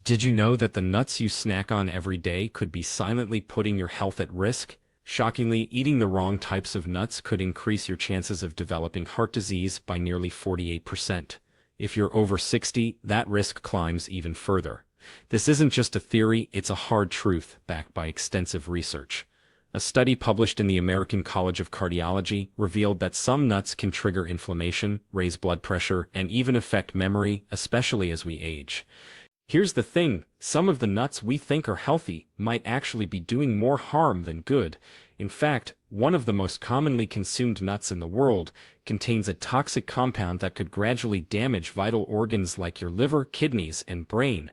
Did you know that the nuts you snack on every day could be silently putting your health at risk? Shockingly, eating the wrong types of nuts could increase your chances of developing heart disease by nearly 48%. If you're over 60, that risk climbs even further. This isn't just a theory, it's a hard truth backed by extensive research. A study published in the American College of Cardiology revealed that some nuts can trigger inflammation, raise blood pressure, and even affect memory, especially as we age. Here's the thing, some of the nuts we think are healthy might actually be doing more harm than good. In fact, one of the most commonly consumed nuts in the world contains a toxic compound that could gradually damage vital organs like your liver, kidneys, and brain.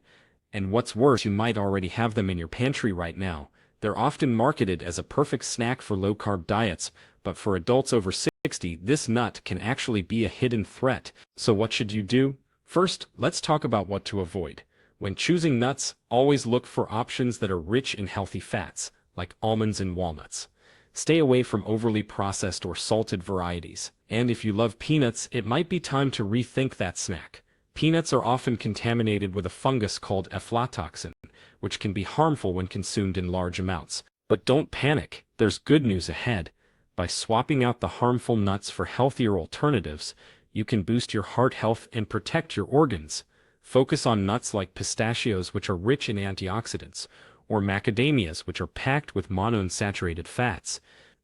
And what's worse, you might already have them in your pantry right now. They're often marketed as a perfect snack for low-carb diets, but for adults over 60, this nut can actually be a hidden threat. So what should you do? First, let's talk about what to avoid. When choosing nuts, always look for options that are rich in healthy fats, like almonds and walnuts. Stay away from overly processed or salted varieties. And if you love peanuts, it might be time to rethink that snack. Peanuts are often contaminated with a fungus called aflatoxin, which can be harmful when consumed in large amounts. But don't panic, there's good news ahead. By swapping out the harmful nuts for healthier alternatives, you can boost your heart health and protect your organs. Focus on nuts like pistachios, which are rich in antioxidants, or macadamias, which are packed with monounsaturated fats.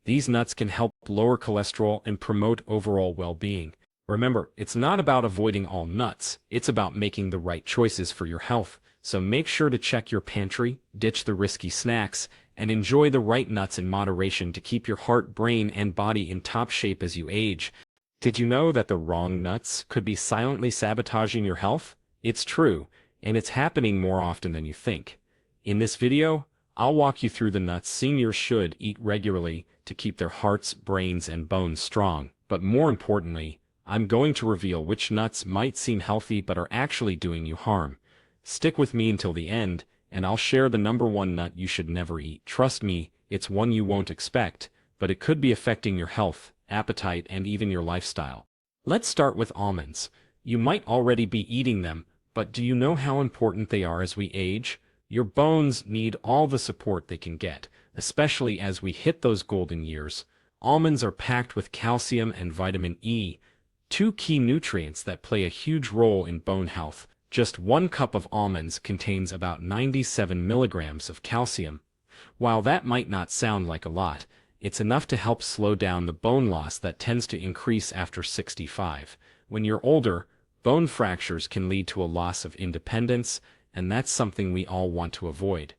These nuts can help lower cholesterol and promote overall well-being. Remember, it's not about avoiding all nuts, it's about making the right choices for your health. So make sure to check your pantry, ditch the risky snacks, and enjoy the right nuts in moderation to keep your heart, brain, and body in top shape as you age. Did you know that the wrong nuts could be silently sabotaging your health? It's true, and it's happening more often than you think. In this video, I'll walk you through the nuts seniors should eat regularly to keep their hearts, brains, and bones strong. But more importantly, I'm going to reveal which nuts might seem healthy but are actually doing you harm. Stick with me until the end, and I'll share the #1 nut you should never eat. Trust me, it's one you won't expect, but it could be affecting your health, appetite, and even your lifestyle. Let's start with almonds. You might already be eating them, but do you know how important they are as we age? Your bones need all the support they can get, especially as we hit those golden years. Almonds are packed with calcium and vitamin E, two key nutrients that play a huge role in bone health. Just 1 cup of almonds contains about 97 milligrams of calcium. While that might not sound like a lot, it's enough to help slow down the bone loss that tends to increase after 65. When you're older, bone fractures can lead to a loss of independence, and that's something we all want to avoid.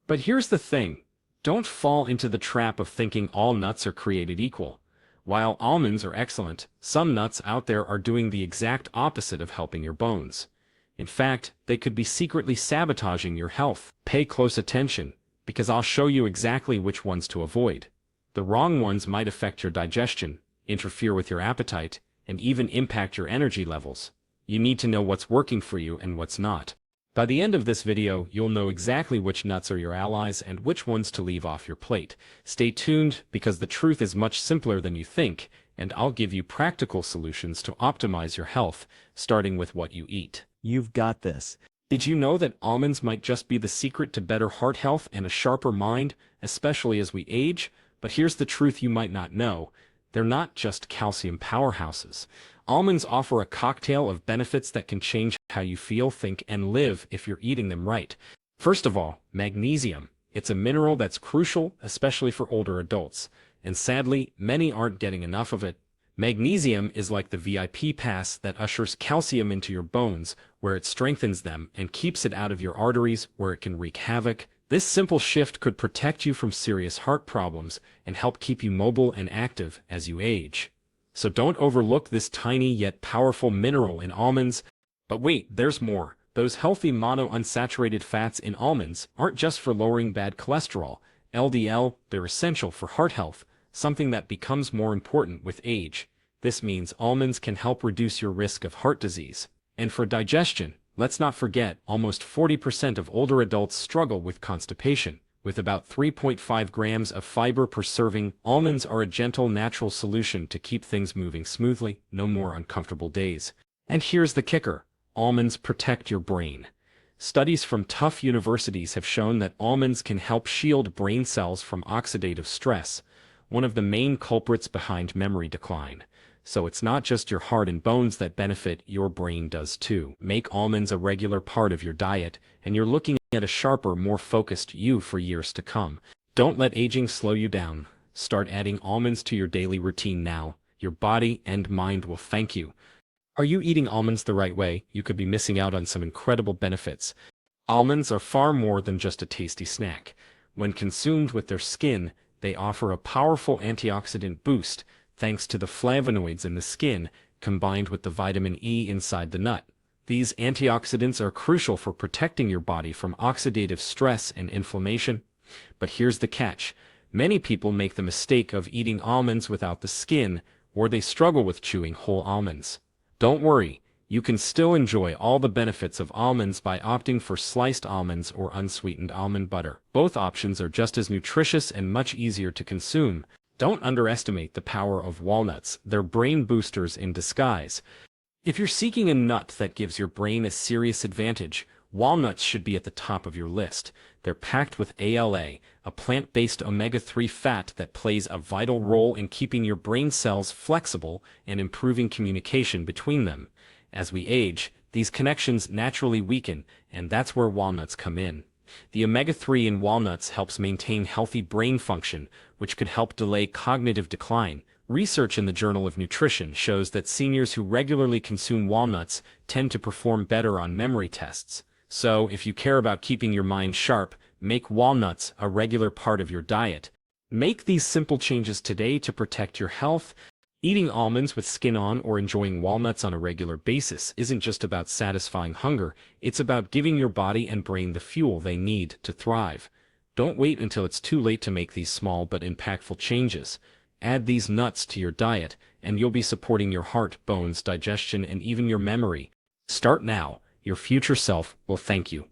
But here's the thing, don't fall into the trap of thinking all nuts are created equal. While almonds are excellent, some nuts out there are doing the exact opposite of helping your bones. In fact, they could be secretly sabotaging your health. Pay close attention, because I'll show you exactly which ones to avoid. The wrong ones might affect your digestion, interfere with your appetite, and even impact your energy levels. You need to know what's working for you and what's not. By the end of this video, you'll know exactly which nuts are your allies and which ones to leave off your plate. Stay tuned, because the truth is much simpler than you think, and I'll give you practical solutions to optimize your health, starting with what you eat. You've got this. Did you know that almonds might just be the secret to better heart health and a sharper mind, especially as we age? But here's the truth you might not know. They're not just calcium powerhouses. Almonds offer a cocktail of benefits that can change how you feel, think, and live if you're eating them right. First of all, magnesium. It's a mineral that's crucial, especially for older adults. And sadly, many aren't getting enough of it. Magnesium is like the VIP pass that ushers calcium into your bones, where it strengthens them and keeps it out of your arteries, where it can wreak havoc. This simple shift could protect you from serious heart problems and help keep you mobile and active as you age. So don't overlook this tiny yet powerful mineral in almonds. But wait, there's more. Those healthy monounsaturated fats in almonds aren't just for lowering bad cholesterol, LDL, they're essential for heart health, something that becomes more important with age. This means almonds can help reduce your risk of heart disease. And for digestion, let's not forget, almost 40% of older adults struggle with constipation. With about 3.5 grams of fiber per serving, almonds are a gentle, natural solution to keep things moving smoothly, no more uncomfortable days. And here's the kicker, almonds protect your brain. Studies from tough universities have shown that almonds can help shield brain cells from oxidative stress, one of the main culprits behind memory decline. So it's not just your heart and bones that benefit, your brain does too. Make almonds a regular part of your diet, and you're looking at a sharper, more focused you for years to come. Don't let aging slow you down. Start adding almonds to your daily routine now. Your body and mind will thank you. Are you eating almonds the right way? You could be missing out on some incredible benefits. Almonds are far more than just a tasty snack. When consumed with their skin, they offer a powerful antioxidant boost thanks to the flavonoids in the skin combined with the vitamin E inside the nut. These antioxidants are crucial for protecting your body from oxidative stress and inflammation. But here's the catch. Many people make the mistake of eating almonds without the skin, or they struggle with chewing whole almonds. Don't worry, you can still enjoy all the benefits of almonds by opting for sliced almonds or unsweetened almond butter. Both options are just as nutritious and much easier to consume. Don't underestimate the power of walnuts, they're brain boosters in disguise. If you're seeking a nut that gives your brain a serious advantage, walnuts should be at the top of your list. They're packed with ALA, a plant-based omega-3 fat that plays a vital role in keeping your brain cells flexible and improving communication between them. As we age, these connections naturally weaken, and that's where walnuts come in. The omega-3 in walnuts helps maintain healthy brain function, which could help delay cognitive decline. Research in the Journal of Nutrition shows that seniors who regularly consume walnuts tend to perform better on memory tests. So, if you care about keeping your mind sharp, make walnuts a regular part of your diet. Make these simple changes today to protect your health. Eating almonds with skin on or enjoying walnuts on a regular basis isn't just about satisfying hunger, it's about giving your body and brain the fuel they need to thrive. Don't wait until it's too late to make these small but impactful changes. Add these nuts to your diet, and you'll be supporting your heart, bones, digestion, and even your memory. Start now. Your future self will thank you.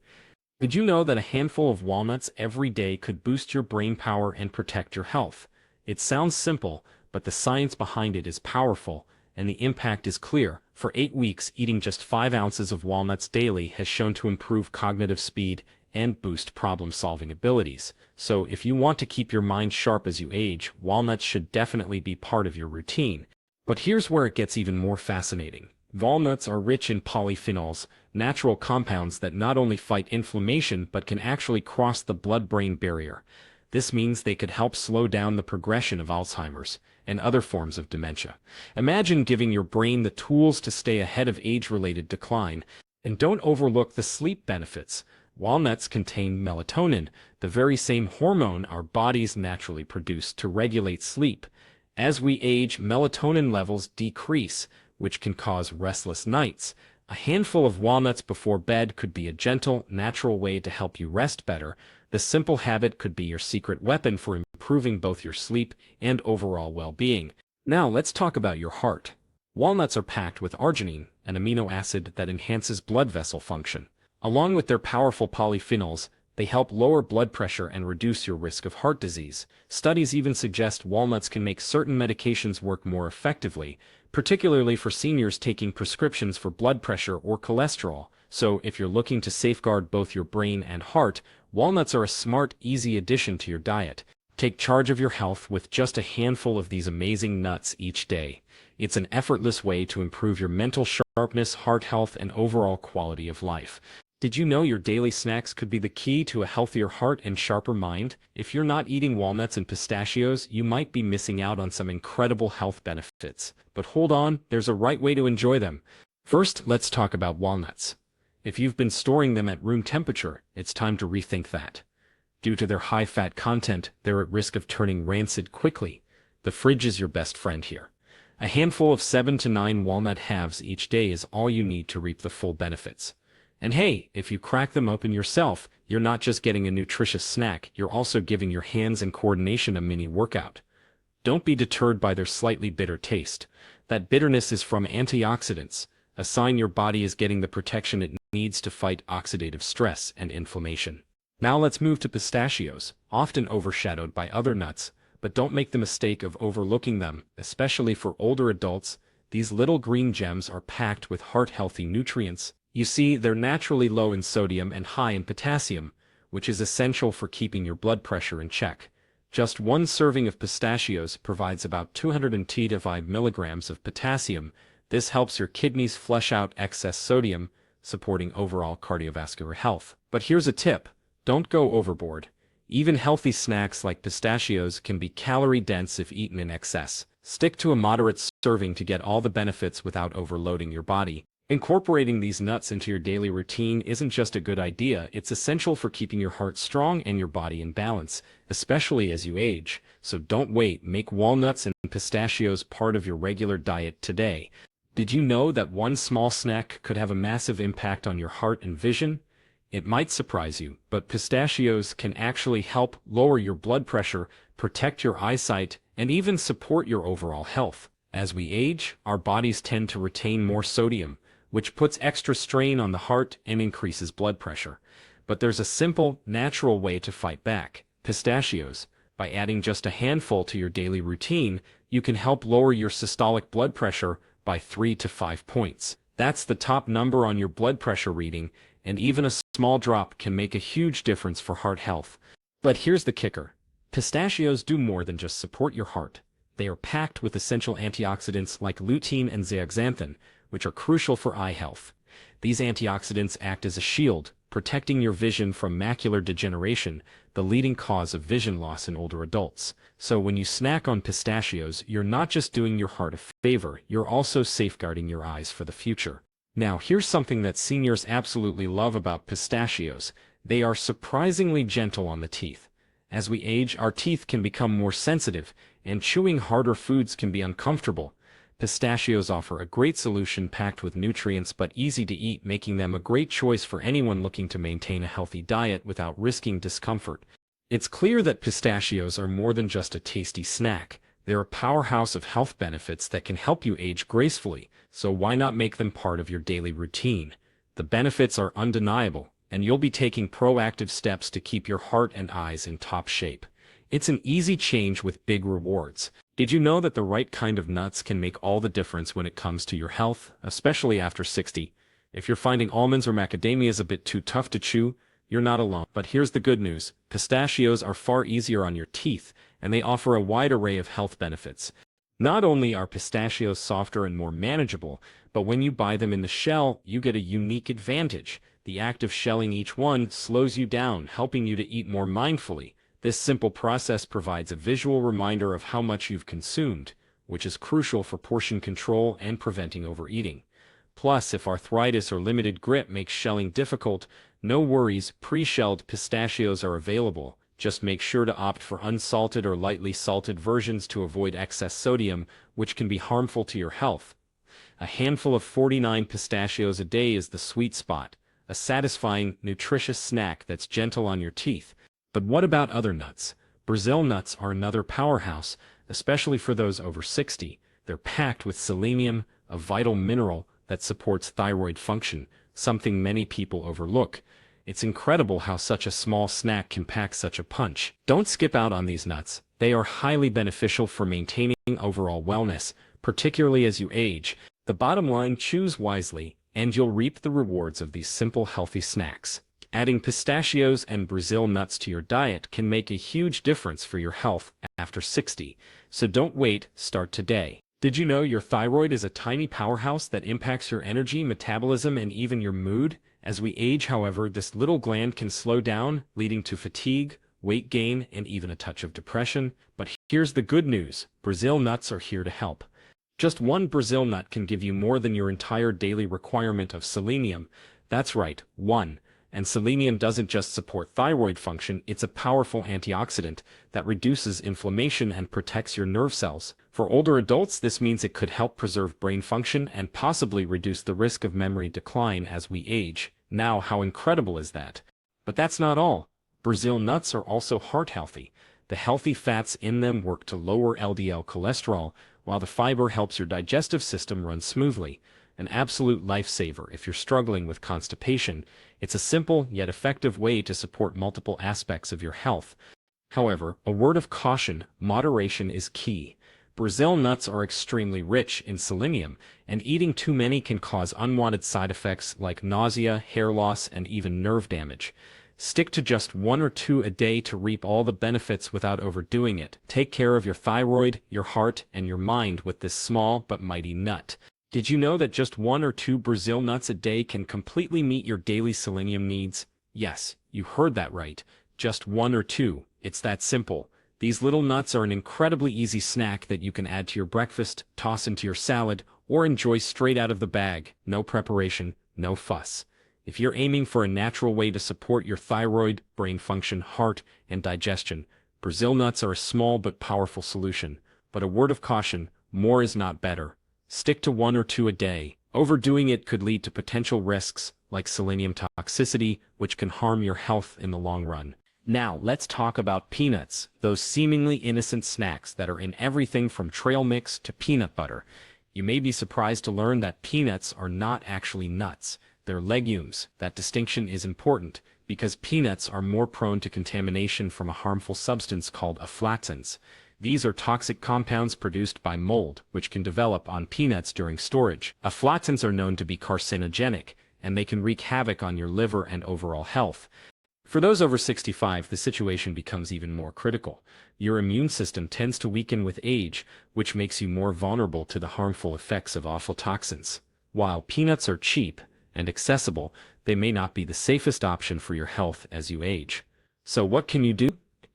Did you know that a handful of walnuts every day could boost your brain power and protect your health? It sounds simple, but the science behind it is powerful, and the impact is clear. For 8 weeks, eating just 5 ounces of walnuts daily has shown to improve cognitive speed and boost problem-solving abilities. So if you want to keep your mind sharp as you age, walnuts should definitely be part of your routine. But here's where it gets even more fascinating. Walnuts are rich in polyphenols, natural compounds that not only fight inflammation but can actually cross the blood-brain barrier. This means they could help slow down the progression of Alzheimer's and other forms of dementia. Imagine giving your brain the tools to stay ahead of age-related decline. And don't overlook the sleep benefits. Walnuts contain melatonin, the very same hormone our bodies naturally produce to regulate sleep. As we age, melatonin levels decrease, which can cause restless nights. A handful of walnuts before bed could be a gentle, natural way to help you rest better. The simple habit could be your secret weapon for improving both your sleep and overall well-being. Now let's talk about your heart. Walnuts are packed with arginine, an amino acid that enhances blood vessel function. Along with their powerful polyphenols, they help lower blood pressure and reduce your risk of heart disease. Studies even suggest walnuts can make certain medications work more effectively, particularly for seniors taking prescriptions for blood pressure or cholesterol. So if you're looking to safeguard both your brain and heart, walnuts are a smart, easy addition to your diet. Take charge of your health with just a handful of these amazing nuts each day. It's an effortless way to improve your mental sharpness, heart health, and overall quality of life. Did you know your daily snacks could be the key to a healthier heart and sharper mind? If you're not eating walnuts and pistachios, you might be missing out on some incredible health benefits. But hold on, there's a right way to enjoy them. First, let's talk about walnuts. If you've been storing them at room temperature, it's time to rethink that. Due to their high fat content, they're at risk of turning rancid quickly. The fridge is your best friend here. A handful of 7 to 9 walnut halves each day is all you need to reap the full benefits. And hey, if you crack them open yourself, you're not just getting a nutritious snack, you're also giving your hands and coordination a mini workout. Don't be deterred by their slightly bitter taste. That bitterness is from antioxidants, a sign your body is getting the protection it needs to fight oxidative stress and inflammation. Now let's move to pistachios, often overshadowed by other nuts, but don't make the mistake of overlooking them, especially for older adults. These little green gems are packed with heart-healthy nutrients. You see, they're naturally low in sodium and high in potassium, which is essential for keeping your blood pressure in check. Just one serving of pistachios provides about 225 milligrams of potassium. This helps your kidneys flush out excess sodium, supporting overall cardiovascular health. But here's a tip: don't go overboard. Even healthy snacks like pistachios can be calorie-dense if eaten in excess. Stick to a moderate serving to get all the benefits without overloading your body. Incorporating these nuts into your daily routine isn't just a good idea, it's essential for keeping your heart strong and your body in balance, especially as you age. So don't wait, make walnuts and pistachios part of your regular diet today. Did you know that one small snack could have a massive impact on your heart and vision? It might surprise you, but pistachios can actually help lower your blood pressure, protect your eyesight, and even support your overall health. As we age, our bodies tend to retain more sodium, which puts extra strain on the heart and increases blood pressure. But there's a simple, natural way to fight back: pistachios. By adding just a handful to your daily routine, you can help lower your systolic blood pressure by 3 to 5 points. That's the top number on your blood pressure reading, and even a small drop can make a huge difference for heart health. But here's the kicker: pistachios do more than just support your heart. They are packed with essential antioxidants like lutein and zeaxanthin, which are crucial for eye health. These antioxidants act as a shield, protecting your vision from macular degeneration, the leading cause of vision loss in older adults. So when you snack on pistachios, you're not just doing your heart a favor, you're also safeguarding your eyes for the future. Now, here's something that seniors absolutely love about pistachios: they are surprisingly gentle on the teeth. As we age, our teeth can become more sensitive, and chewing harder foods can be uncomfortable. Pistachios offer a great solution, packed with nutrients but easy to eat, making them a great choice for anyone looking to maintain a healthy diet without risking discomfort. It's clear that pistachios are more than just a tasty snack. They're a powerhouse of health benefits that can help you age gracefully, so why not make them part of your daily routine? The benefits are undeniable, and you'll be taking proactive steps to keep your heart and eyes in top shape. It's an easy change with big rewards. Did you know that the right kind of nuts can make all the difference when it comes to your health, especially after 60? If you're finding almonds or macadamias a bit too tough to chew, you're not alone. But here's the good news: pistachios are far easier on your teeth, and they offer a wide array of health benefits. Not only are pistachios softer and more manageable, but when you buy them in the shell, you get a unique advantage. The act of shelling each one slows you down, helping you to eat more mindfully. This simple process provides a visual reminder of how much you've consumed, which is crucial for portion control and preventing overeating. Plus, if arthritis or limited grip makes shelling difficult, no worries, pre-shelled pistachios are available. Just make sure to opt for unsalted or lightly salted versions to avoid excess sodium, which can be harmful to your health. A handful of 49 pistachios a day is the sweet spot, a satisfying, nutritious snack that's gentle on your teeth. But what about other nuts? Brazil nuts are another powerhouse, especially for those over 60. They're packed with selenium, a vital mineral that supports thyroid function, something many people overlook. It's incredible how such a small snack can pack such a punch. Don't skip out on these nuts. They are highly beneficial for maintaining overall wellness, particularly as you age. The bottom line: choose wisely, and you'll reap the rewards of these simple, healthy snacks. Adding pistachios and Brazil nuts to your diet can make a huge difference for your health after 60. So don't wait, start today. Did you know your thyroid is a tiny powerhouse that impacts your energy, metabolism, and even your mood? As we age, however, this little gland can slow down, leading to fatigue, weight gain, and even a touch of depression. But here's the good news: Brazil nuts are here to help. Just one Brazil nut can give you more than your entire daily requirement of selenium. That's right, one. And selenium doesn't just support thyroid function, it's a powerful antioxidant that reduces inflammation and protects your nerve cells. For older adults, this means it could help preserve brain function and possibly reduce the risk of memory decline as we age. Now, how incredible is that? But that's not all. Brazil nuts are also heart healthy. The healthy fats in them work to lower LDL cholesterol, while the fiber helps your digestive system run smoothly. An absolute lifesaver if you're struggling with constipation. It's a simple yet effective way to support multiple aspects of your health. However, a word of caution: moderation is key. Brazil nuts are extremely rich in selenium, and eating too many can cause unwanted side effects like nausea, hair loss, and even nerve damage. Stick to just 1 or 2 a day to reap all the benefits without overdoing it. Take care of your thyroid, your heart, and your mind with this small but mighty nut. Did you know that just 1 or 2 Brazil nuts a day can completely meet your daily selenium needs? Yes, you heard that right. Just 1 or 2. It's that simple. These little nuts are an incredibly easy snack that you can add to your breakfast, toss into your salad, or enjoy straight out of the bag. No preparation, no fuss. If you're aiming for a natural way to support your thyroid, brain function, heart, and digestion, Brazil nuts are a small but powerful solution. But a word of caution, more is not better. Stick to 1 or 2 a day. Overdoing it could lead to potential risks like selenium toxicity, which can harm your health in the long run. Now, let's talk about peanuts, those seemingly innocent snacks that are in everything from trail mix to peanut butter. You may be surprised to learn that peanuts are not actually nuts. They're legumes. That distinction is important because peanuts are more prone to contamination from a harmful substance called aflatoxins. These are toxic compounds produced by mold, which can develop on peanuts during storage. Aflatoxins are known to be carcinogenic, and they can wreak havoc on your liver and overall health. For those over 65, the situation becomes even more critical. Your immune system tends to weaken with age, which makes you more vulnerable to the harmful effects of aflatoxins. While peanuts are cheap and accessible, they may not be the safest option for your health as you age. So what can you do?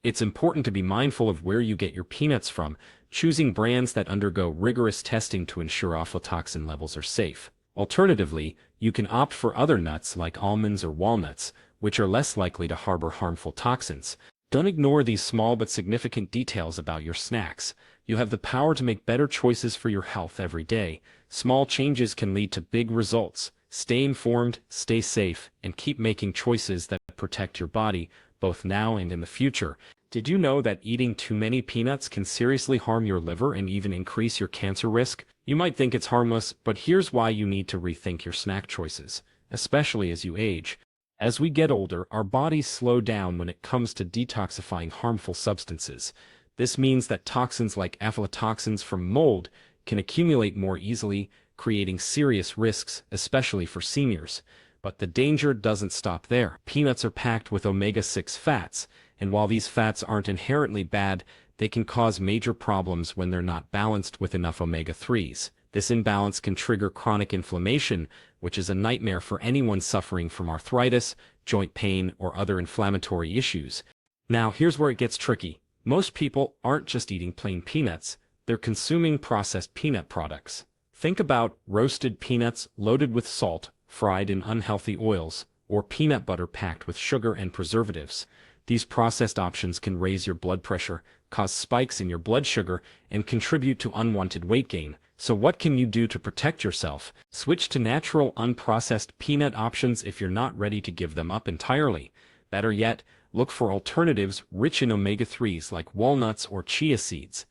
It's important to be mindful of where you get your peanuts from, choosing brands that undergo rigorous testing to ensure aflatoxin levels are safe. Alternatively, you can opt for other nuts like almonds or walnuts, which are less likely to harbor harmful toxins. Don't ignore these small but significant details about your snacks. You have the power to make better choices for your health every day. Small changes can lead to big results. Stay informed, stay safe, and keep making choices that protect your body, both now and in the future. Did you know that eating too many peanuts can seriously harm your liver and even increase your cancer risk? You might think it's harmless, but here's why you need to rethink your snack choices, especially as you age. As we get older, our bodies slow down when it comes to detoxifying harmful substances. This means that toxins like aflatoxins from mold can accumulate more easily, creating serious risks, especially for seniors. But the danger doesn't stop there. Peanuts are packed with omega-6 fats, and while these fats aren't inherently bad, they can cause major problems when they're not balanced with enough omega-3s. This imbalance can trigger chronic inflammation, which is a nightmare for anyone suffering from arthritis, joint pain, or other inflammatory issues. Now, here's where it gets tricky. Most people aren't just eating plain peanuts, they're consuming processed peanut products. Think about roasted peanuts loaded with salt, fried in unhealthy oils, or peanut butter packed with sugar and preservatives. These processed options can raise your blood pressure, cause spikes in your blood sugar, and contribute to unwanted weight gain. So what can you do to protect yourself? Switch to natural, unprocessed peanut options if you're not ready to give them up entirely. Better yet, look for alternatives rich in omega-3s like walnuts or chia seeds.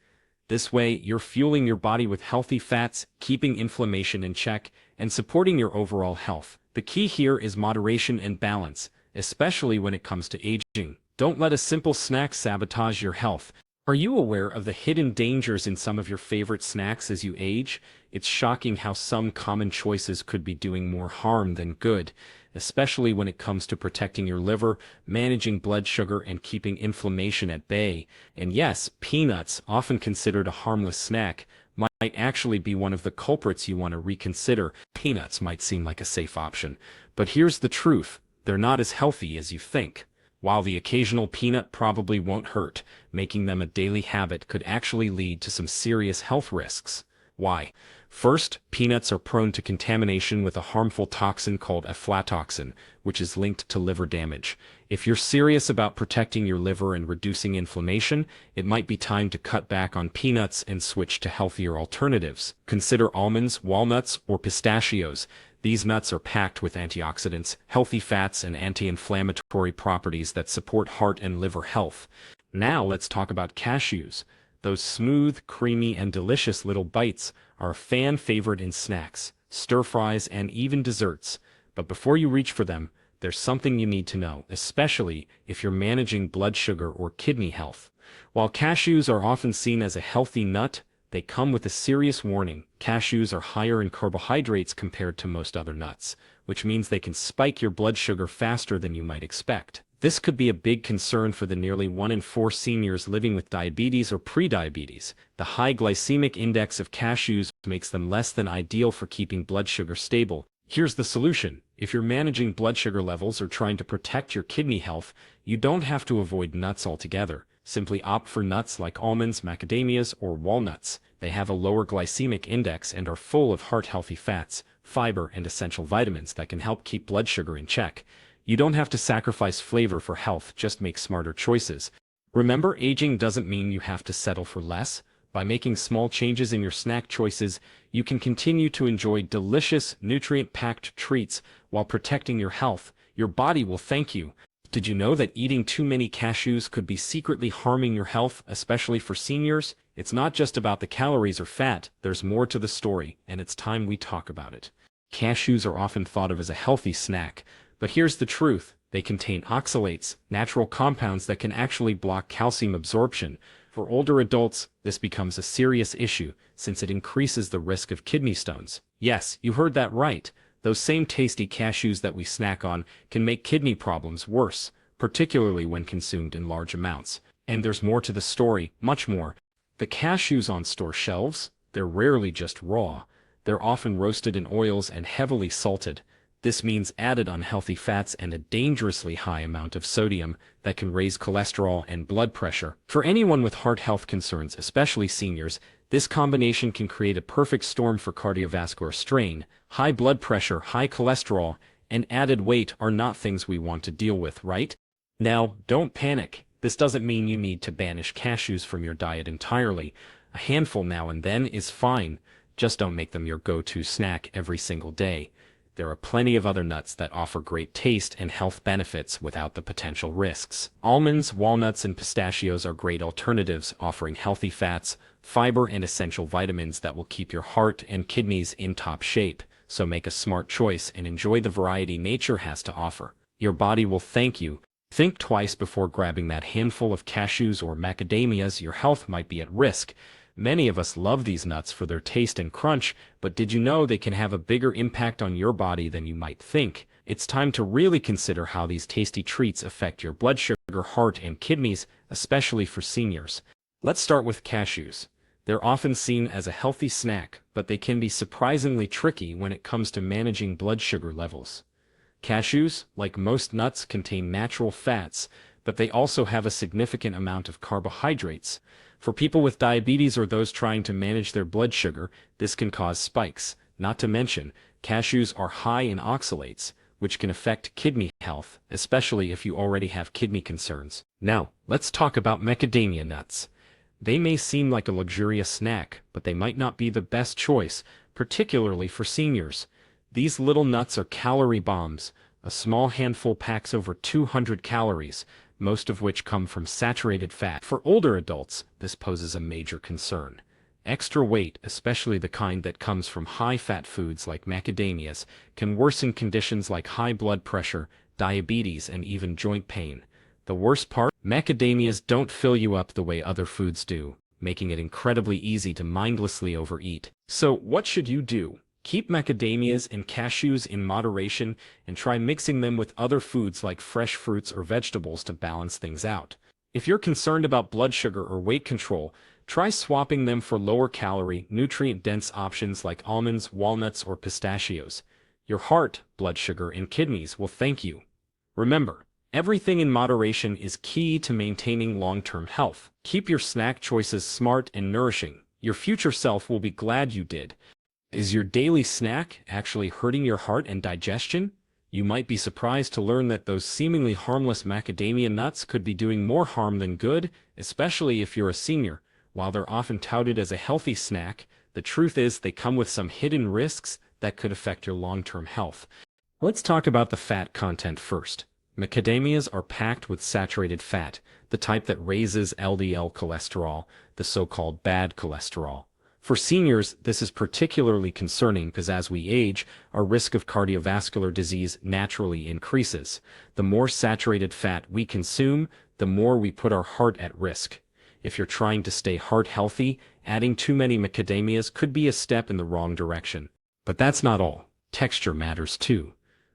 This way, you're fueling your body with healthy fats, keeping inflammation in check, and supporting your overall health. The key here is moderation and balance, especially when it comes to aging. Don't let a simple snack sabotage your health. Are you aware of the hidden dangers in some of your favorite snacks as you age? It's shocking how some common choices could be doing more harm than good, especially when it comes to protecting your liver, managing blood sugar, and keeping inflammation at bay. And yes, peanuts, often considered a harmless snack, might actually be one of the culprits you want to reconsider. Peanuts might seem like a safe option, but here's the truth: they're not as healthy as you think. While the occasional peanut probably won't hurt, making them a daily habit could actually lead to some serious health risks. Why? First, peanuts are prone to contamination with a harmful toxin called aflatoxin, which is linked to liver damage. If you're serious about protecting your liver and reducing inflammation, it might be time to cut back on peanuts and switch to healthier alternatives. Consider almonds, walnuts, or pistachios. These nuts are packed with antioxidants, healthy fats, and anti-inflammatory properties that support heart and liver health. Now let's talk about cashews. Those smooth, creamy, and delicious little bites are a fan favorite in snacks, stir-fries, and even desserts. But before you reach for them, there's something you need to know, especially if you're managing blood sugar or kidney health. While cashews are often seen as a healthy nut, they come with a serious warning. Cashews are higher in carbohydrates compared to most other nuts, which means they can spike your blood sugar faster than you might expect. This could be a big concern for the nearly 1 in 4 seniors living with diabetes or prediabetes. The high glycemic index of cashews makes them less than ideal for keeping blood sugar stable. Here's the solution. If you're managing blood sugar levels or trying to protect your kidney health, you don't have to avoid nuts altogether. Simply opt for nuts like almonds, macadamias, or walnuts. They have a lower glycemic index and are full of heart-healthy fats, fiber, and essential vitamins that can help keep blood sugar in check. You don't have to sacrifice flavor for health, just make smarter choices. Remember, aging doesn't mean you have to settle for less. By making small changes in your snack choices, you can continue to enjoy delicious, nutrient-packed treats while protecting your health. Your body will thank you. Did you know that eating too many cashews could be secretly harming your health, especially for seniors? It's not just about the calories or fat, there's more to the story, and it's time we talk about it. Cashews are often thought of as a healthy snack, but here's the truth. They contain oxalates, natural compounds that can actually block calcium absorption. For older adults, this becomes a serious issue, since it increases the risk of kidney stones. Yes, you heard that right. Those same tasty cashews that we snack on can make kidney problems worse, particularly when consumed in large amounts. And there's more to the story, much more. The cashews on store shelves, they're rarely just raw. They're often roasted in oils and heavily salted. This means added unhealthy fats and a dangerously high amount of sodium that can raise cholesterol and blood pressure. For anyone with heart health concerns, especially seniors, this combination can create a perfect storm for cardiovascular strain. High blood pressure, high cholesterol, and added weight are not things we want to deal with, right? Now, don't panic. This doesn't mean you need to banish cashews from your diet entirely. A handful now and then is fine. Just don't make them your go-to snack every single day. There are plenty of other nuts that offer great taste and health benefits without the potential risks. Almonds, walnuts, and pistachios are great alternatives, offering healthy fats, fiber, and essential vitamins that will keep your heart and kidneys in top shape. So make a smart choice and enjoy the variety nature has to offer. Your body will thank you. Think twice before grabbing that handful of cashews or macadamias. Your health might be at risk. Many of us love these nuts for their taste and crunch, but did you know they can have a bigger impact on your body than you might think? It's time to really consider how these tasty treats affect your blood sugar, heart, and kidneys, especially for seniors. Let's start with cashews. They're often seen as a healthy snack, but they can be surprisingly tricky when it comes to managing blood sugar levels. Cashews, like most nuts, contain natural fats, but they also have a significant amount of carbohydrates. For people with diabetes or those trying to manage their blood sugar, this can cause spikes. Not to mention, cashews are high in oxalates, which can affect kidney health, especially if you already have kidney concerns. Now, let's talk about macadamia nuts. They may seem like a luxurious snack, but they might not be the best choice, particularly for seniors. These little nuts are calorie bombs. A small handful packs over 200 calories, most of which come from saturated fat. For older adults, this poses a major concern. Extra weight, especially the kind that comes from high-fat foods like macadamias, can worsen conditions like high blood pressure, diabetes, and even joint pain. The worst part? Macadamias don't fill you up the way other foods do, making it incredibly easy to mindlessly overeat. So, what should you do? Keep macadamias and cashews in moderation and try mixing them with other foods like fresh fruits or vegetables to balance things out. If you're concerned about blood sugar or weight control, try swapping them for lower-calorie, nutrient-dense options like almonds, walnuts, or pistachios. Your heart, blood sugar, and kidneys will thank you. Remember, everything in moderation is key to maintaining long-term health. Keep your snack choices smart and nourishing. Your future self will be glad you did. Is your daily snack actually hurting your heart and digestion? You might be surprised to learn that those seemingly harmless macadamia nuts could be doing more harm than good, especially if you're a senior. While they're often touted as a healthy snack, the truth is they come with some hidden risks that could affect your long-term health. Let's talk about the fat content first. Macadamias are packed with saturated fat, the type that raises LDL cholesterol, the so-called bad cholesterol. For seniors, this is particularly concerning because as we age, our risk of cardiovascular disease naturally increases. The more saturated fat we consume, the more we put our heart at risk. If you're trying to stay heart healthy, adding too many macadamias could be a step in the wrong direction. But that's not all. Texture matters too.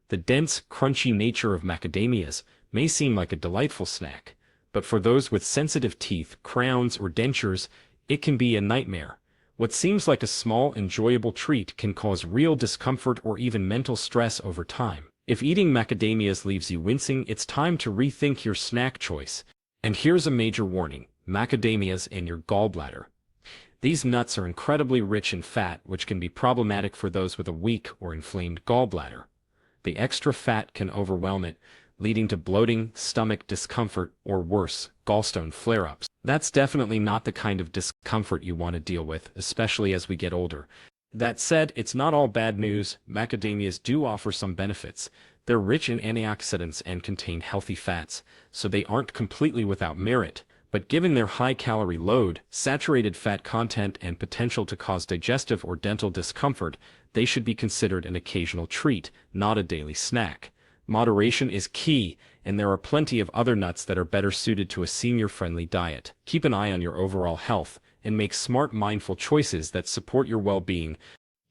The dense, crunchy nature of macadamias may seem like a delightful snack, but for those with sensitive teeth, crowns, or dentures, it can be a nightmare. What seems like a small, enjoyable treat can cause real discomfort or even mental stress over time. If eating macadamias leaves you wincing, it's time to rethink your snack choice. And here's a major warning: macadamias in your gallbladder. These nuts are incredibly rich in fat, which can be problematic for those with a weak or inflamed gallbladder. The extra fat can overwhelm it, leading to bloating, stomach discomfort, or worse, gallstone flare-ups. That's definitely not the kind of discomfort you want to deal with, especially as we get older. That said, it's not all bad news. Macadamias do offer some benefits. They're rich in antioxidants and contain healthy fats, so they aren't completely without merit. But given their high-calorie load, saturated fat content, and potential to cause digestive or dental discomfort, they should be considered an occasional treat, not a daily snack. Moderation is key, and there are plenty of other nuts that are better suited to a senior-friendly diet. Keep an eye on your overall health, and make smart, mindful choices that support your well-being.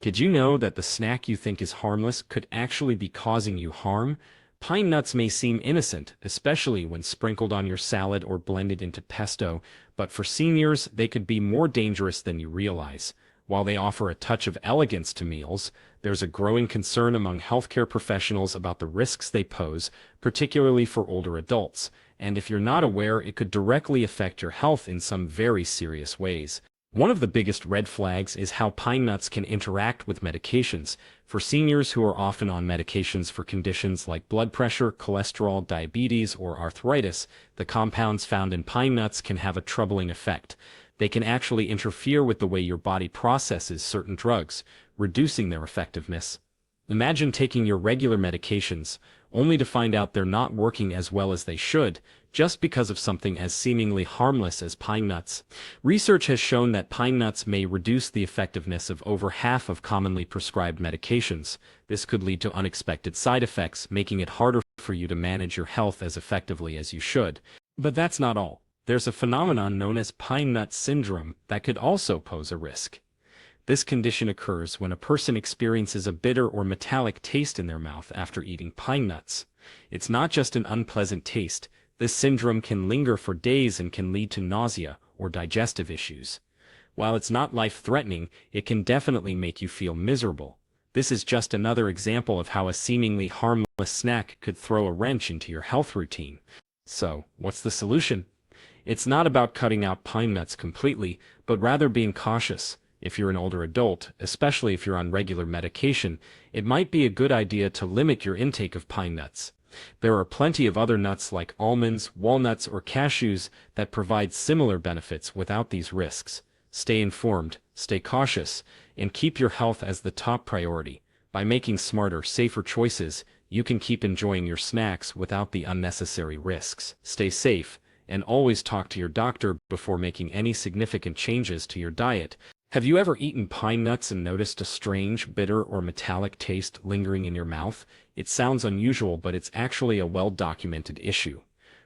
Did you know that the snack you think is harmless could actually be causing you harm? Pine nuts may seem innocent, especially when sprinkled on your salad or blended into pesto, but for seniors, they could be more dangerous than you realize. While they offer a touch of elegance to meals, there's a growing concern among healthcare professionals about the risks they pose, particularly for older adults, and if you're not aware, it could directly affect your health in some very serious ways. One of the biggest red flags is how pine nuts can interact with medications. For seniors who are often on medications for conditions like blood pressure, cholesterol, diabetes, or arthritis, the compounds found in pine nuts can have a troubling effect. They can actually interfere with the way your body processes certain drugs, reducing their effectiveness. Imagine taking your regular medications, only to find out they're not working as well as they should, just because of something as seemingly harmless as pine nuts. Research has shown that pine nuts may reduce the effectiveness of over half of commonly prescribed medications. This could lead to unexpected side effects, making it harder for you to manage your health as effectively as you should. But that's not all. There's a phenomenon known as pine nut syndrome that could also pose a risk. This condition occurs when a person experiences a bitter or metallic taste in their mouth after eating pine nuts. It's not just an unpleasant taste. This syndrome can linger for days and can lead to nausea or digestive issues. While it's not life-threatening, it can definitely make you feel miserable. This is just another example of how a seemingly harmless snack could throw a wrench into your health routine. So, what's the solution? It's not about cutting out pine nuts completely, but rather being cautious. If you're an older adult, especially if you're on regular medication, it might be a good idea to limit your intake of pine nuts. There are plenty of other nuts like almonds, walnuts, or cashews that provide similar benefits without these risks. Stay informed, stay cautious, and keep your health as the top priority. By making smarter, safer choices, you can keep enjoying your snacks without the unnecessary risks. Stay safe, and always talk to your doctor before making any significant changes to your diet. Have you ever eaten pine nuts and noticed a strange, bitter, or metallic taste lingering in your mouth? It sounds unusual, but it's actually a well-documented issue.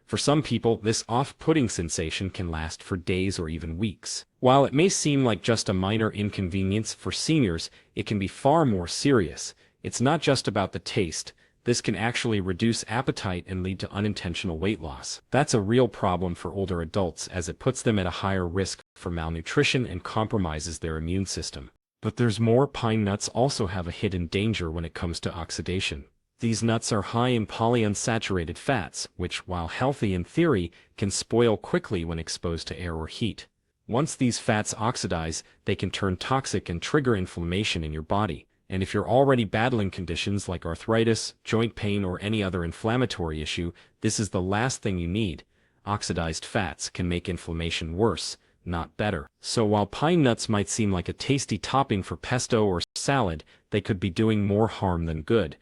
For some people, this off-putting sensation can last for days or even weeks. While it may seem like just a minor inconvenience for seniors, it can be far more serious. It's not just about the taste. This can actually reduce appetite and lead to unintentional weight loss. That's a real problem for older adults, as it puts them at a higher risk for malnutrition and compromises their immune system. But there's more. Pine nuts also have a hidden danger when it comes to oxidation. These nuts are high in polyunsaturated fats, which, while healthy in theory, can spoil quickly when exposed to air or heat. Once these fats oxidize, they can turn toxic and trigger inflammation in your body. And if you're already battling conditions like arthritis, joint pain, or any other inflammatory issue, this is the last thing you need. Oxidized fats can make inflammation worse, not better. So while pine nuts might seem like a tasty topping for pesto or salad, they could be doing more harm than good.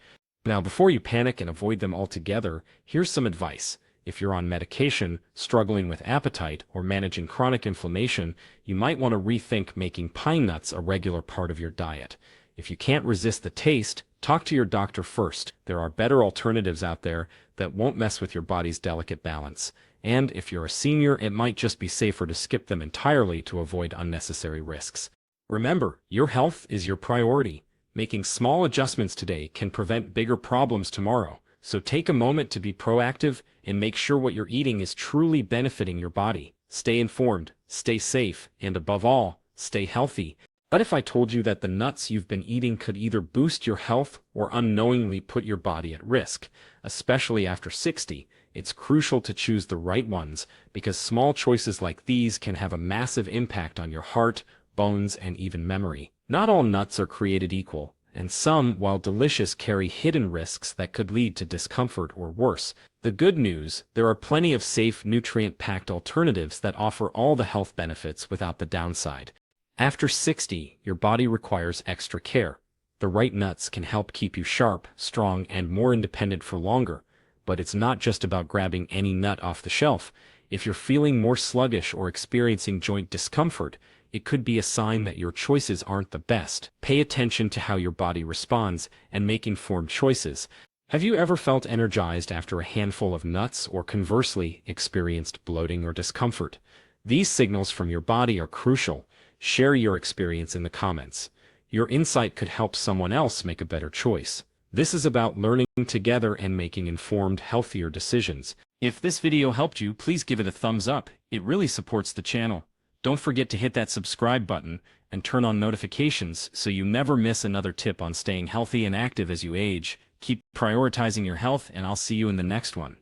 Now, before you panic and avoid them altogether, here's some advice. If you're on medication, struggling with appetite, or managing chronic inflammation, you might want to rethink making pine nuts a regular part of your diet. If you can't resist the taste, Talk to your doctor first. There are better alternatives out there that won't mess with your body's delicate balance. And if you're a senior, it might just be safer to skip them entirely to avoid unnecessary risks. Remember, your health is your priority. Making small adjustments today can prevent bigger problems tomorrow. So take a moment to be proactive and make sure what you're eating is truly benefiting your body. Stay informed, stay safe, and above all, stay healthy. But if I told you that the nuts you've been eating could either boost your health or unknowingly put your body at risk, especially after 60, it's crucial to choose the right ones because small choices like these can have a massive impact on your heart, bones, and even memory. Not all nuts are created equal, and some, while delicious, carry hidden risks that could lead to discomfort or worse. The good news, there are plenty of safe, nutrient-packed alternatives that offer all the health benefits without the downside. After 60, your body requires extra care. The right nuts can help keep you sharp, strong, and more independent for longer. But it's not just about grabbing any nut off the shelf. If you're feeling more sluggish or experiencing joint discomfort, it could be a sign that your choices aren't the best. Pay attention to how your body responds and make informed choices. Have you ever felt energized after a handful of nuts or conversely experienced bloating or discomfort? These signals from your body are crucial. Share your experience in the comments. Your insight could help someone else make a better choice. This is about learning together and making informed, healthier decisions. If this video helped you, please give it a thumbs up. It really supports the channel. Don't forget to hit that subscribe button and turn on notifications so you never miss another tip on staying healthy and active as you age. Keep prioritizing your health, and I'll see you in the next one.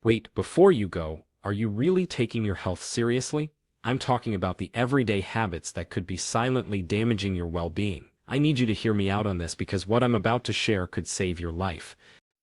Wait, before you go, are you really taking your health seriously? I'm talking about the everyday habits that could be silently damaging your well-being. I need you to hear me out on this because what I'm about to share could save your life.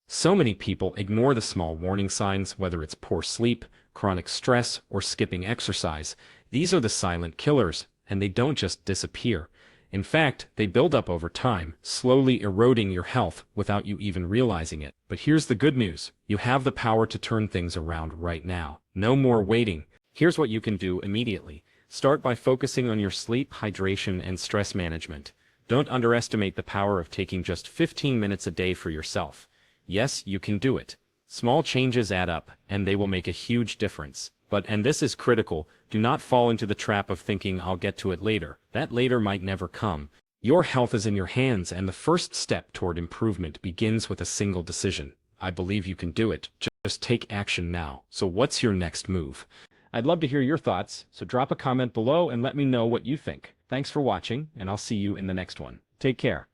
So many people ignore the small warning signs, whether it's poor sleep, chronic stress, or skipping exercise. These are the silent killers, and they don't just disappear. In fact, they build up over time, slowly eroding your health without you even realizing it. But here's the good news. You have the power to turn things around right now. No more waiting. Here's what you can do immediately. Start by focusing on your sleep, hydration, and stress management. Don't underestimate the power of taking just 15 minutes a day for yourself. Yes, you can do it. Small changes add up, and they will make a huge difference. But, and this is critical, do not fall into the trap of thinking I'll get to it later. That later might never come. Your health is in your hands, and the first step toward improvement begins with a single decision. I believe you can do it. Just take action now. So what's your next move? I'd love to hear your thoughts, so drop a comment below and let me know what you think. Thanks for watching, and I'll see you in the next one. Take care.